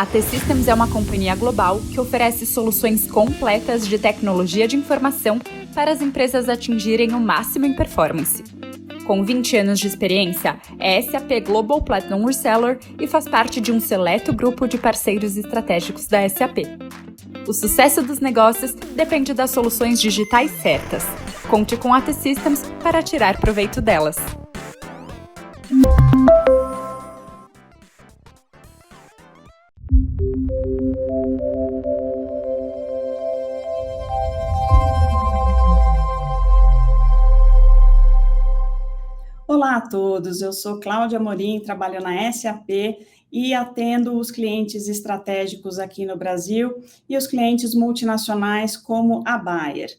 A T-Systems é uma companhia global que oferece soluções completas de tecnologia de informação para as empresas atingirem o máximo em performance. Com 20 anos de experiência, é SAP Global Platinum Reseller e faz parte de um seleto grupo de parceiros estratégicos da SAP. O sucesso dos negócios depende das soluções digitais certas. Conte com a T-Systems para tirar proveito delas. Olá a todos, eu sou Cláudia Amorim, trabalho na SAP e atendo os clientes estratégicos aqui no Brasil e os clientes multinacionais como a Bayer.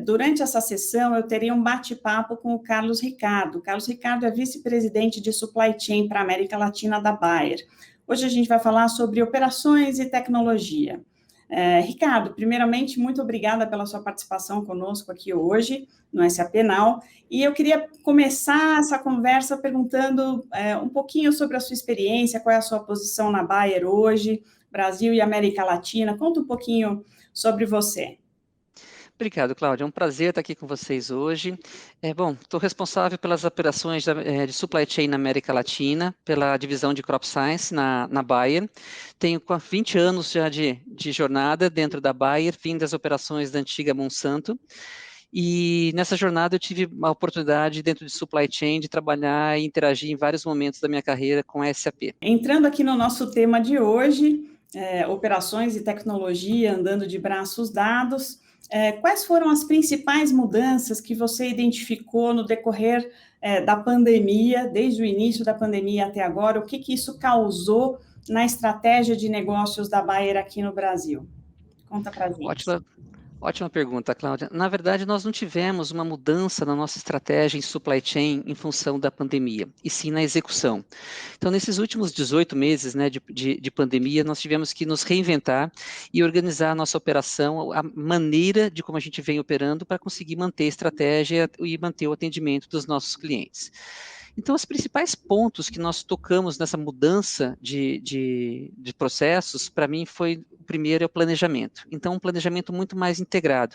Durante essa sessão, eu teria um bate-papo com o Carlos Ricardo. O Carlos Ricardo é vice-presidente de Supply Chain para a América Latina da Bayer. Hoje a gente vai falar sobre operações e tecnologia. Ricardo, primeiramente, muito obrigada pela sua participação conosco aqui hoje no SAP Now, e eu queria começar essa conversa perguntando um pouquinho sobre a sua experiência, qual é a sua posição na Bayer hoje, Brasil e América Latina. Conta um pouquinho sobre você. Obrigado, Cláudia. É um prazer estar aqui com vocês hoje. Estou responsável pelas operações de supply chain na América Latina, pela divisão de Crop Science na Bayer. Tenho 20 anos já de jornada dentro da Bayer, vim das operações da antiga Monsanto. E nessa jornada eu tive a oportunidade, dentro de supply chain, de trabalhar e interagir em vários momentos da minha carreira com a SAP. Entrando aqui no nosso tema de hoje, operações e tecnologia andando de braços dados, quais foram as principais mudanças que você identificou no decorrer da pandemia, desde o início da pandemia até agora? O que isso causou na estratégia de negócios da Bayer aqui no Brasil? Conta pra gente. Ótima pergunta, Cláudia. Na verdade, nós não tivemos uma mudança na nossa estratégia em supply chain em função da pandemia, e sim na execução. Então, nesses últimos 18 meses de pandemia, nós tivemos que nos reinventar e organizar a nossa operação, a maneira de como a gente vem operando para conseguir manter a estratégia e manter o atendimento dos nossos clientes. Então, os principais pontos que nós tocamos nessa mudança de processos, para mim, o primeiro é o planejamento. Então, um planejamento muito mais integrado.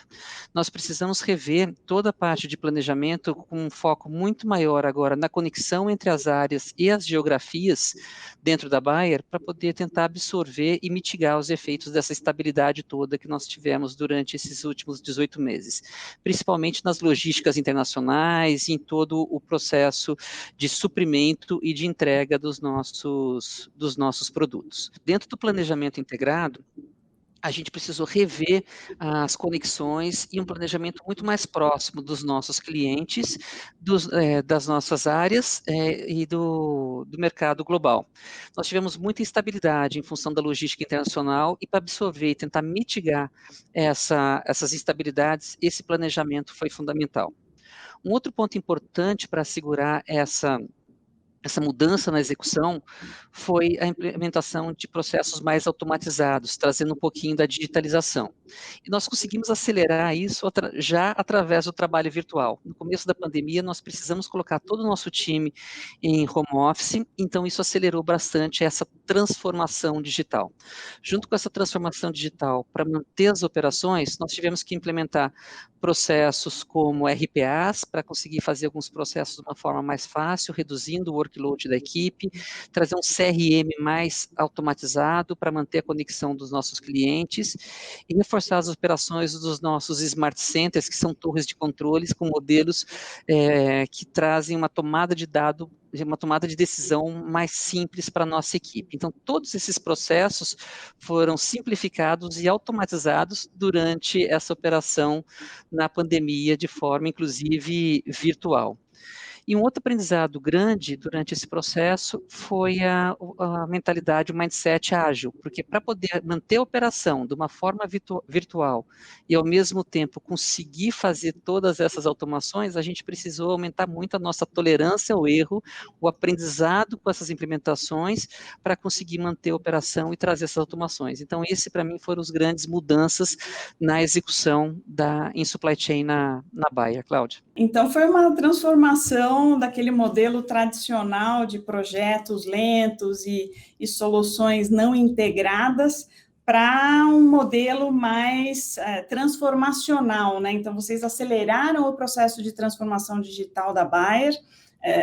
Nós precisamos rever toda a parte de planejamento com um foco muito maior agora na conexão entre as áreas e as geografias dentro da Bayer, para poder tentar absorver e mitigar os efeitos dessa estabilidade toda que nós tivemos durante esses últimos 18 meses, principalmente nas logísticas internacionais e em todo o processo de suprimento e de entrega dos nossos produtos. Dentro do planejamento integrado, a gente precisou rever as conexões e um planejamento muito mais próximo dos nossos clientes, das nossas áreas e do mercado global. Nós tivemos muita instabilidade em função da logística internacional e para absorver e tentar mitigar essas instabilidades, esse planejamento foi fundamental. Um outro ponto importante para assegurar essa mudança na execução foi a implementação de processos mais automatizados, trazendo um pouquinho da digitalização. E nós conseguimos acelerar isso já através do trabalho virtual. No começo da pandemia, nós precisamos colocar todo o nosso time em home office, então isso acelerou bastante essa transformação digital. Junto com essa transformação digital, para manter as operações, nós tivemos que implementar processos como RPAs, para conseguir fazer alguns processos de uma forma mais fácil, reduzindo o workload da equipe, trazer um CRM mais automatizado para manter a conexão dos nossos clientes e reforçar as operações dos nossos smart centers, que são torres de controles com modelos que trazem uma tomada de dado, uma tomada de decisão mais simples para a nossa equipe. Então, todos esses processos foram simplificados e automatizados durante essa operação na pandemia, de forma, inclusive, virtual. E um outro aprendizado grande durante esse processo foi a mentalidade, o mindset ágil, porque para poder manter a operação de uma forma virtual e, ao mesmo tempo, conseguir fazer todas essas automações, a gente precisou aumentar muito a nossa tolerância ao erro, o aprendizado com essas implementações, para conseguir manter a operação e trazer essas automações. Então, esse, para mim, foram as grandes mudanças na execução em supply chain na Bayer, Cláudia. Então, foi uma transformação transição daquele modelo tradicional de projetos lentos e soluções não integradas para um modelo mais transformacional, né? Então, vocês aceleraram o processo de transformação digital da Bayer,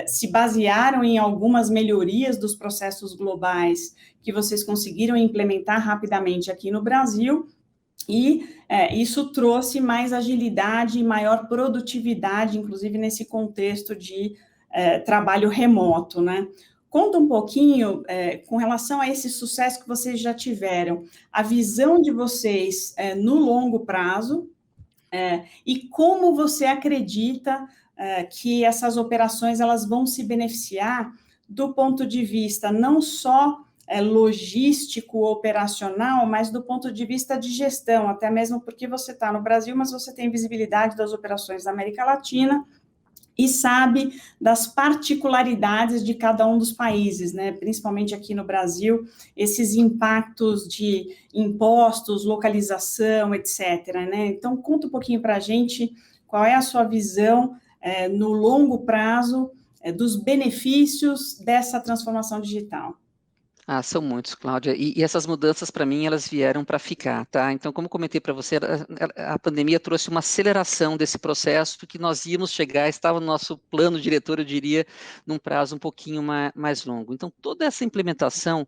se basearam em algumas melhorias dos processos globais que vocês conseguiram implementar rapidamente aqui no Brasil, e isso trouxe mais agilidade e maior produtividade, inclusive nesse contexto de trabalho remoto, né? Conta um pouquinho com relação a esse sucesso que vocês já tiveram, a visão de vocês no longo prazo, e como você acredita que essas operações elas vão se beneficiar do ponto de vista não só logístico, operacional, mas do ponto de vista de gestão, até mesmo porque você está no Brasil, mas você tem visibilidade das operações da América Latina e sabe das particularidades de cada um dos países, né? Principalmente aqui no Brasil, esses impactos de impostos, localização, etc., né? Então, conta um pouquinho para a gente qual é a sua visão no longo prazo dos benefícios dessa transformação digital. São muitos, Cláudia, e essas mudanças, para mim, elas vieram para ficar, tá? Então, como comentei para você, a pandemia trouxe uma aceleração desse processo, porque nós íamos chegar, estava no nosso plano diretor, eu diria, num prazo um pouquinho mais longo. Então, toda essa implementação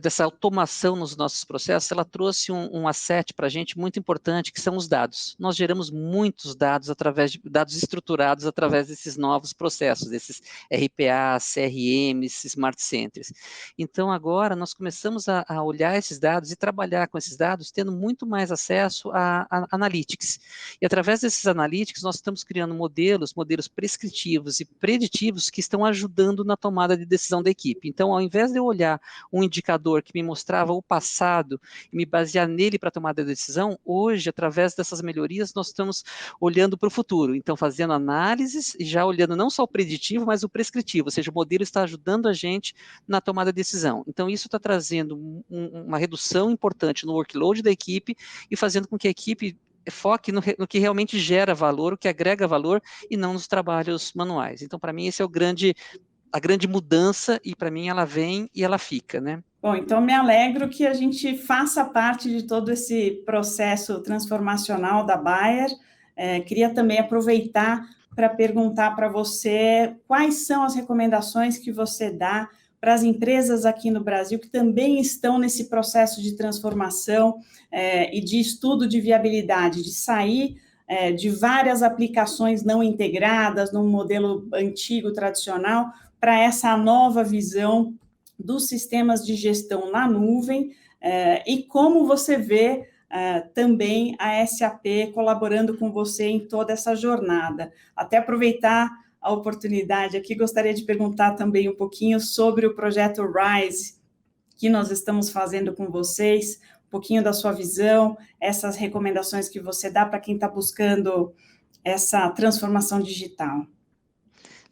dessa automação nos nossos processos, ela trouxe um asset para a gente muito importante, que são os dados. Nós geramos muitos dados através de dados estruturados através desses novos processos, desses RPA, CRMs, Smart Centers. Então, agora, nós começamos a olhar esses dados e trabalhar com esses dados, tendo muito mais acesso a analytics. E, através desses analytics, nós estamos criando modelos prescritivos e preditivos que estão ajudando na tomada de decisão da equipe. Então, ao invés de eu olhar um indicador que me mostrava o passado e me basear nele para tomar a decisão, hoje, através dessas melhorias, nós estamos olhando para o futuro. Então, fazendo análises e já olhando não só o preditivo, mas o prescritivo, ou seja, o modelo está ajudando a gente na tomada de decisão. Então, isso está trazendo uma redução importante no workload da equipe e fazendo com que a equipe foque no que realmente gera valor, o que agrega valor, e não nos trabalhos manuais. Então, para mim, esse é a grande mudança, e para mim ela vem e ela fica, né? Bom, então me alegro que a gente faça parte de todo esse processo transformacional da Bayer. Queria também aproveitar para perguntar para você quais são as recomendações que você dá para as empresas aqui no Brasil que também estão nesse processo de transformação e de estudo de viabilidade, de sair de várias aplicações não integradas num modelo antigo, tradicional, para essa nova visão dos sistemas de gestão na nuvem, e como você vê também a SAP colaborando com você em toda essa jornada. Até aproveitar a oportunidade aqui, gostaria de perguntar também um pouquinho sobre o projeto RISE, que nós estamos fazendo com vocês, um pouquinho da sua visão, essas recomendações que você dá para quem está buscando essa transformação digital.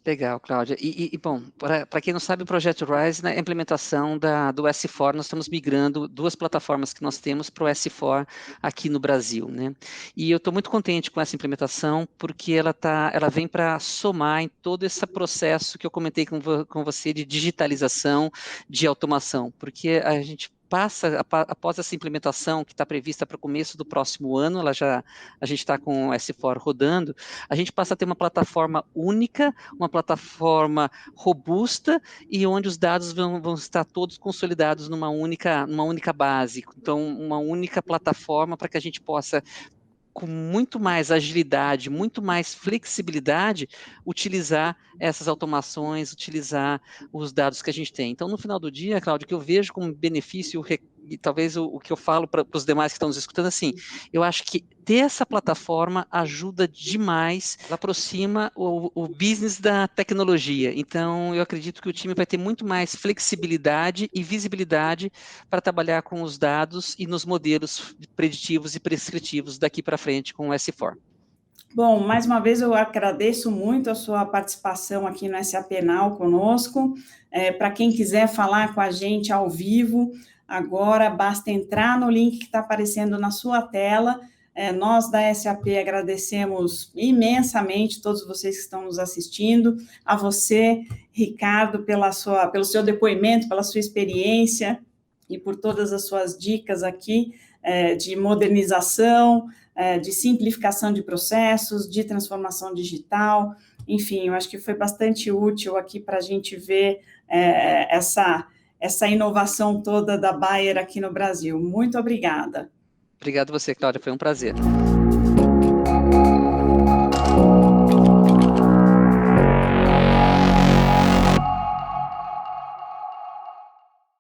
Legal, Cláudia. Bom, para quem não sabe, o Projeto RISE, né, é a implementação do S4, nós estamos migrando duas plataformas que nós temos para o S4 aqui no Brasil, né? E eu estou muito contente com essa implementação, porque ela vem para somar em todo esse processo que eu comentei com você de digitalização, de automação, porque a gente após essa implementação que está prevista para o começo do próximo ano, a gente está com o S4 rodando, a gente passa a ter uma plataforma única, uma plataforma robusta, e onde os dados vão estar todos consolidados numa única base. Então, uma única plataforma para que a gente possa, com muito mais agilidade, muito mais flexibilidade, utilizar essas automações, utilizar os dados que a gente tem. Então, no final do dia, Cláudio, o que eu vejo como benefício, e talvez o que eu falo para os demais que estão nos escutando, assim, eu acho que ter essa plataforma ajuda demais, ela aproxima o business da tecnologia. Então, eu acredito que o time vai ter muito mais flexibilidade e visibilidade para trabalhar com os dados e nos modelos preditivos e prescritivos daqui para frente com o S4. Bom, mais uma vez eu agradeço muito a sua participação aqui no SAP Now conosco. Para quem quiser falar com a gente ao vivo, agora basta entrar no link que está aparecendo na sua tela, Nós da SAP agradecemos imensamente todos vocês que estão nos assistindo, a você, Ricardo, pelo seu depoimento, pela sua experiência e por todas as suas dicas aqui de modernização, de simplificação de processos, de transformação digital. Enfim, eu acho que foi bastante útil aqui para a gente ver essa inovação toda da Bayer aqui no Brasil. Muito obrigada. Obrigado a você, Cláudia, foi um prazer.